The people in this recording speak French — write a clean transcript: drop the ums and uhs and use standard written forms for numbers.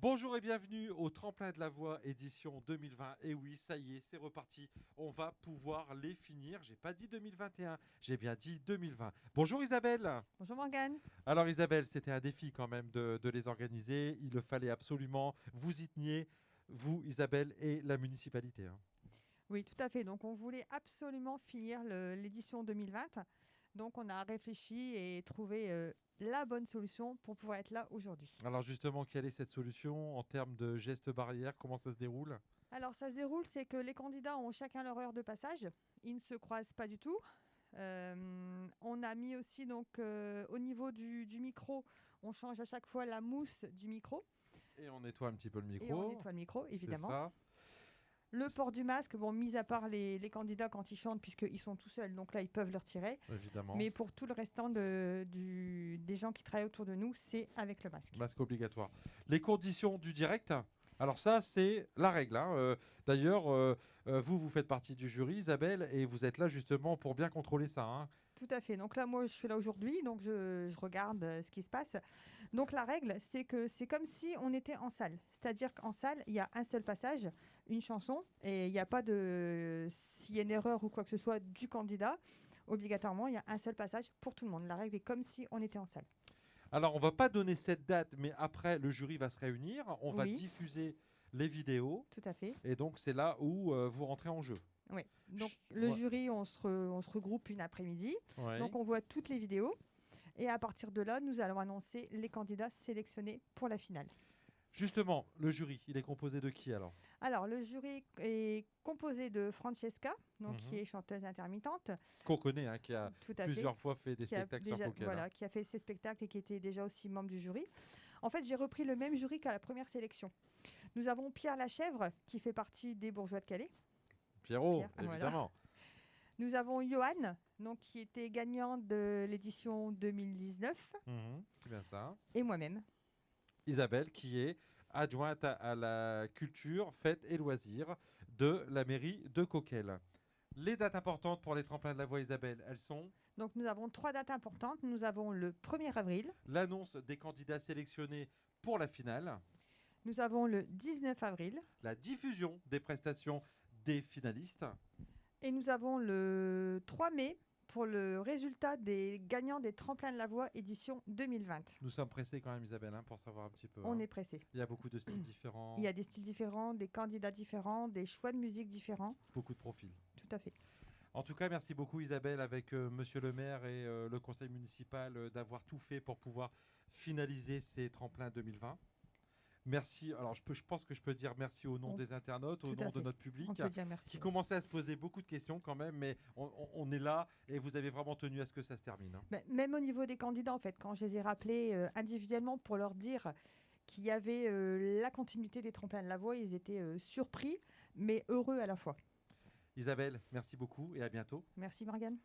Bonjour et bienvenue au Tremplin de la Voix édition 2020. Et oui, ça y est, c'est reparti. On va pouvoir les finir. J'ai pas dit 2021, j'ai bien dit 2020. Bonjour Isabelle. Bonjour Morgane. Alors Isabelle, c'était un défi quand même de les organiser. Il le fallait absolument. Vous y teniez, vous Isabelle et la municipalité, hein. Oui, tout à fait. Donc, on voulait absolument finir l'édition 2020. Donc, on a réfléchi et trouvé la bonne solution pour pouvoir être là aujourd'hui. Alors justement, quelle est cette solution en termes de gestes barrières? Comment ça se déroule? Alors, ça se déroule, c'est que les candidats ont chacun leur heure de passage. Ils ne se croisent pas du tout. On a mis aussi, donc, au niveau du micro, on change à chaque fois la mousse du micro Et on nettoie un petit peu le et on micro. nettoie le micro, C'est évidemment. ça. Le port du masque, bon, mis à part les candidats quand ils chantent, puisqu'ils sont tout seuls, donc là, ils peuvent le retirer. Évidemment. Mais pour tout le restant des gens qui travaillent autour de nous, c'est avec le masque. Masque obligatoire. Les conditions du direct, alors ça, c'est la règle, hein. D'ailleurs, vous, vous faites partie du jury, Isabelle, et vous êtes là justement pour bien contrôler ça, hein. Tout à fait. Donc là, moi, je suis là aujourd'hui, donc je regarde ce qui se passe. Donc la règle, c'est que c'est comme si on était en salle. C'est-à-dire qu'en salle, il y a un seul passage, une chanson, et il n'y a pas de... S'il y a une erreur ou quoi que ce soit du candidat, obligatoirement, il y a un seul passage pour tout le monde. La règle est comme si on était en salle. Alors, on va pas donner cette date, mais après, le jury va se réunir, on va Oui, diffuser les vidéos, tout à fait. et donc c'est là où vous rentrez en jeu. Oui. Donc Chut, le jury, on se regroupe une après-midi. Donc ouais. on voit toutes les vidéos. Et à partir de là, nous allons annoncer les candidats sélectionnés pour la finale. Justement, le jury, il est composé de qui alors? Alors, le jury est composé de Francesca, donc, qui Mhm. est chanteuse intermittente, Qu'on connaît, hein, qui a tout à fait, plusieurs fois fait des qui a spectacles sur déjà, Coquel, hein. voilà, qui a fait ses spectacles et qui était déjà aussi membre du jury. En fait, j'ai repris le même jury qu'à la première sélection. Nous avons Pierre Lachèvre, qui fait partie des Bourgeois de Calais. Pierrot, Pierre, ah, voilà. évidemment. Nous avons Johan, donc, qui était gagnant de l'édition 2019, Mhm, c'est bien ça. et moi-même. Isabelle, qui est adjointe à la culture, fêtes et loisirs de la mairie de Coquel. Les dates importantes pour les tremplins de la voix, Isabelle, elles sont Donc, nous avons trois dates importantes. Nous avons le 1er avril, l'annonce des candidats sélectionnés pour la finale, nous avons le 19 avril, la diffusion des prestations des finalistes. et nous avons le 3 mai pour le résultat des gagnants des tremplins de la voix édition 2020. Nous sommes pressés quand même, Isabelle, hein, pour savoir un petit peu, On hein. est pressé. Il y a beaucoup de styles Il différents, y a des styles différents, des candidats différents, des choix de musique différents. beaucoup de profils. Tout à fait. En tout cas, merci beaucoup Isabelle avec Monsieur le maire et le conseil municipal d'avoir tout fait pour pouvoir finaliser ces tremplins 2020. Merci. Alors, je pense que je peux dire merci au nom On- des internautes, au Tout à nom de fait. notre On public, peut dire qui merci. Oui. commençait à se poser beaucoup de questions quand même, mais on est là et vous avez vraiment tenu à ce que ça se termine, hein. Mais même au niveau des candidats, en fait, quand je les ai rappelés individuellement pour leur dire qu'il y avait la continuité des tremplins de la voix, ils étaient surpris, mais heureux à la fois. Isabelle, merci beaucoup et à bientôt. Merci Morgane.